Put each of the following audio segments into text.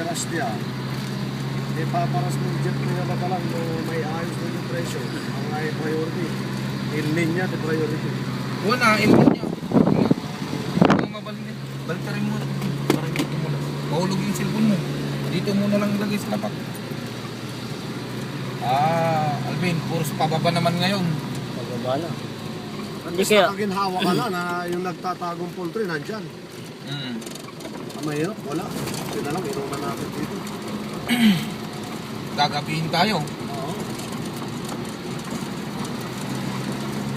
paparas niya. Eh, paparas ng jet niya ba lang no, may ayos na yung presyo. Ang ay priority. Ilin niya, the priority. Una, ilin niya. Kung mabalik, baltarin mo. Parang dito mo lang. Mahulog yung cellphone mo. Dito mo na lang ilagay sa lapak. Alvin, puros pababa naman ngayon. Pababa na. Hindi kaya ginhawa ka na na yung nagtatagong poultry nandyan. Mahirap, wala. Yun na lang, inuman natin dito. Gagabihin tayo. Oo.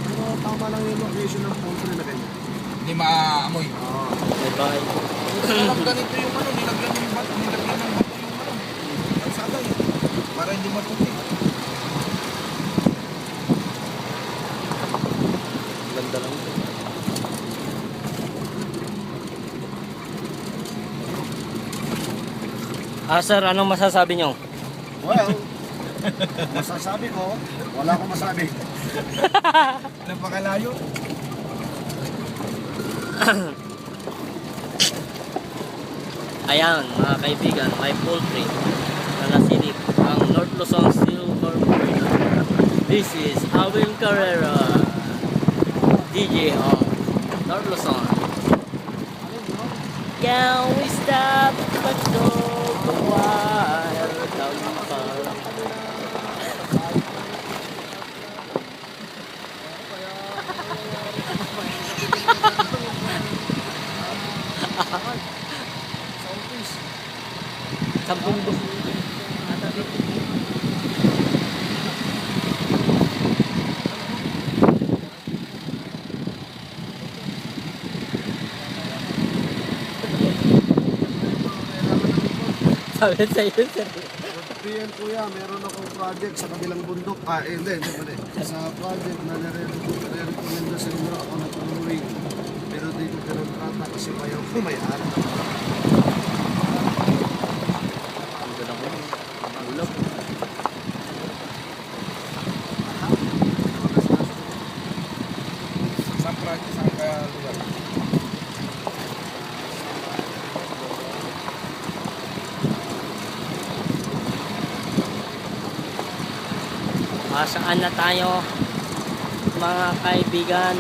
Pero tama lang yung location ng poultry na ganyan. Hindi maaamoy. Oo. Bye-bye. Alam ganito yung ano, nilagyan ng bato yung ano. Ang sagay. Para hindi matuti. Ganda lang ito. Sir, anong masasabi nyo? Well, masasabi ko, wala akong masabi. Napakalayo. Ayan, mga kaibigan, may poultry na nasilip ang North Luzon Steel Corporation. This is Alvin Carrera, DJ on North Luzon. Can we stop the dog a while down the park? Sampung bus. Sabi sa'yo, sir. PM kuya, meron akong project sa kabilang bundok. Hindi, mali. Sa project na nare-recommenda sa inyo ako na tumuloy. Pero dito pinagtrata kasi mayaw ko may ara. Ulap. Saan project, saan ka lugar? Saan na tayo, mga kaibigan?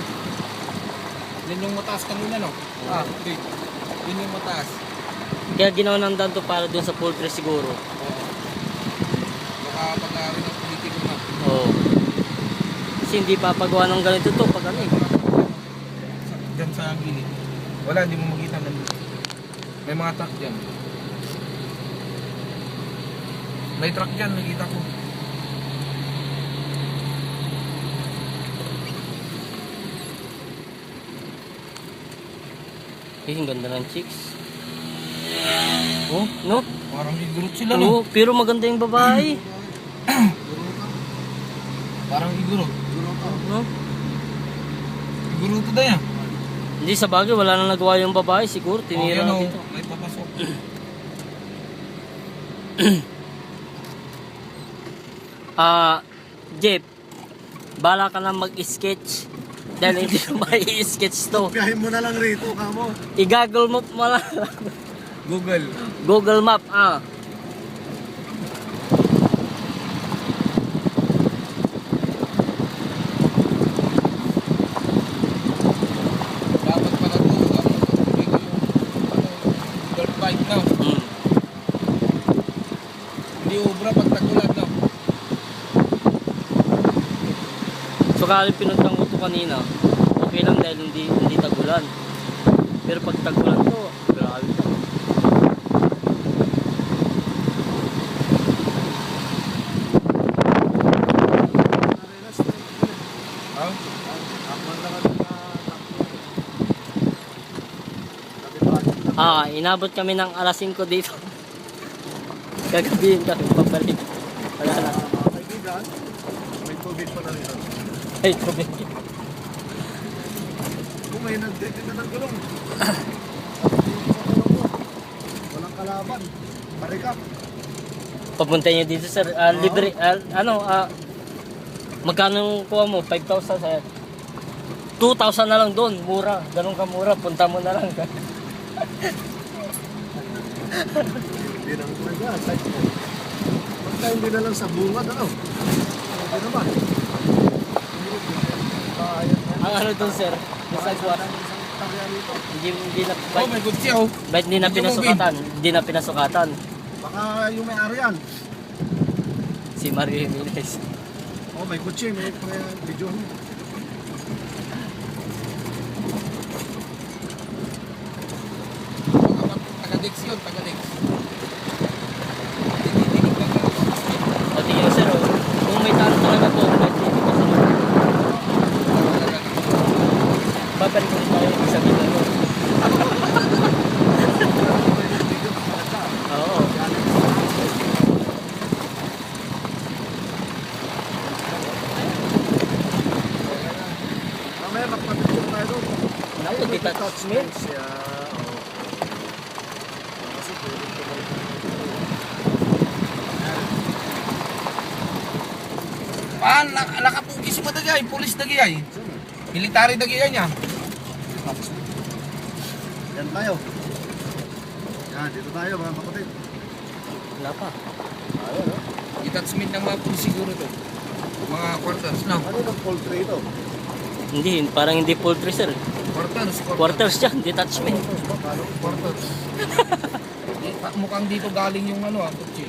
Yun yung mataas kanina, no? Okay. Yun yung mataas. Kaya ginawa ng danto para dun sa poultry siguro. Baka pag-aaral ng politiko na. Oo. Kasi hindi papagawa ng ganito to pag ano eh. Diyan sa gilid. Wala, hindi mo makita nandun. May mga truck dyan. May truck dyan, nakita ko. Eh, ang ganda ng chicks. Oh, no? Parang igurot sila, no? Oo, pero maganda yung babae. Parang igurot. No? Igurot na yan. Hindi, sa bagay, wala nang nagawa yung babae. Siguro, tinira na dito. May papasok. Jeff, bala ka na mag-sketch. Dahil hindi mo mai-sketch to. Biyahin mo na lang rito, kamo. I-google mo lang. Google. Google Map, Dapat pala to, dirt bike na. Hindi obra pag tagulan na. Sukali pinuntang ko to kanina. Okay lang dahil hindi tagulan. Pero pag tagulan to, grabe. Inabot kami ng alas 5 dito. Gagabihin kami pabalik. Wala na. Kaibigan, may tubig pa na rin. Ay, tubig. Kung may nagtitinda ng gulong. Walang kalaban. Barikap. Papunta niyo dito, sir. Libre. Magkano yung kuha mo? 5,000, sir. 2,000 na lang doon. Mura. Ganun ka mura. Punta mo na lang. Hindi nang talaga, side po. Pagka hindi na lang sa bungad, ano? Hindi naman. Ang ano dun sir, yung sagwa, hindi na, Oh, may good siya oh. ba't hindi na Medyo pinasukatan? Hindi na pinasukatan. Baka yung may-ari yan. Si Mario Jimenez. Oh, may kutsi, may video niya. Taga-Dex yun, Taga-Dex. O tingin sir, oh, kung may tanong talaga to, ba't hindi pinasukatan? Babalik ulit tayo yung sabihin na yun. Oo. Mamaya magpapicture tayo doon. Naku, detachment. Siya, oh. Kasi pwede ko lang. Paan, nakapugi si Madagay, pulis Dagay. Military Dagay niya. Yan tayo. Yan, dito tayo mga kapatid. Wala pa. Ayun, no? Detachment ng mga pulis siguro to. Mga quarters, no? Ano yung poultry ito? Hindi, parang hindi poultry sir. Quarters. Quarters dyan, detachment. Quarters. Mukhang dito galing yung ano, ang kutsi.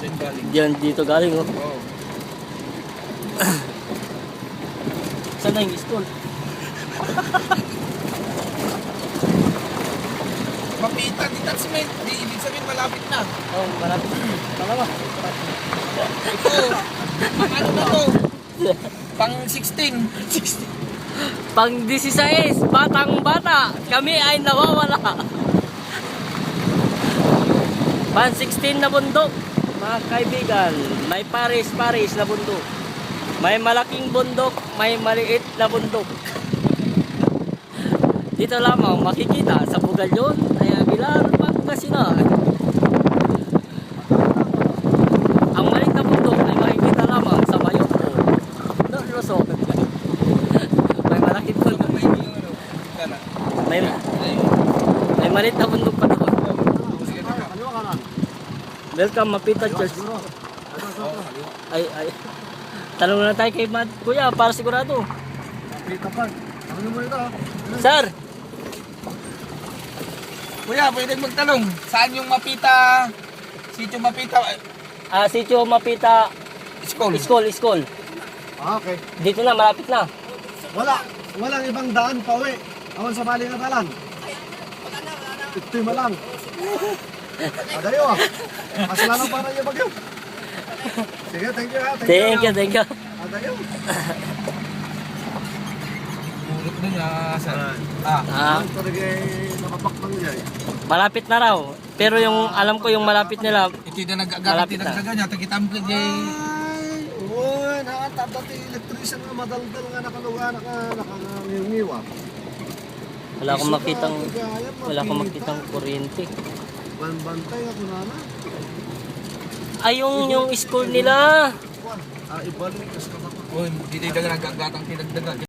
Diyan galing. Diyan, dito galing oh. Oo. Saan na yung school? Mapita, detachment. Di ibig sabihin malapit na. Oh, malapit. Pangalawa. Ito, ano na to? Pang 16. Pang 16, batang bata, kami ay nawawala. Pang 16 na bundok, mga kaibigan, may paris na bundok. May malaking bundok, may maliit na bundok. Dito lamang makikita sa Bugalyon, ay Aguilar, Pangasinan. Ang maliit na bundok ay makikita lamang sa Mayoko, Luzon. May malaking bundok. May ano, kana. May maliit na bundok pa doon. Sige, teka. Kaliwa kanan. Welcome, Mapita Church. Siguro. Ay. Tanong na tayo kay Kuya para sigurado. Pita pa. Ano mo ito? Sir, Kuya, pwede magtanong. Saan yung Mapita? Sitio Mapita Sitio Mapita School. School. Ah, okay. Dito na, malapit na. Walang ibang daan pa uwi. Awan sa balingatalan. Ito'y malang. Adayo ah. Kasalanan para niya bagyo. Sige, thank you ha. Thank you. Adayo. Mulot na niya, sir. Ang talaga nakapakbang niya eh. Malapit na raw. Pero yung alam ko yung malapit nila, Ito yung nag-agagat, Malapit na. tinagdaga niya, tagitamplid niya. Ay, uy, nakatapat yung electrician nga madaldal nga nakaluga, nakangangiwa. wala akong makitang kuryente. Bantay ako nana. Ay, yung school nila. Ibalik kas ka pa. Oh, dito yung nag-agagat ang tinagdaga.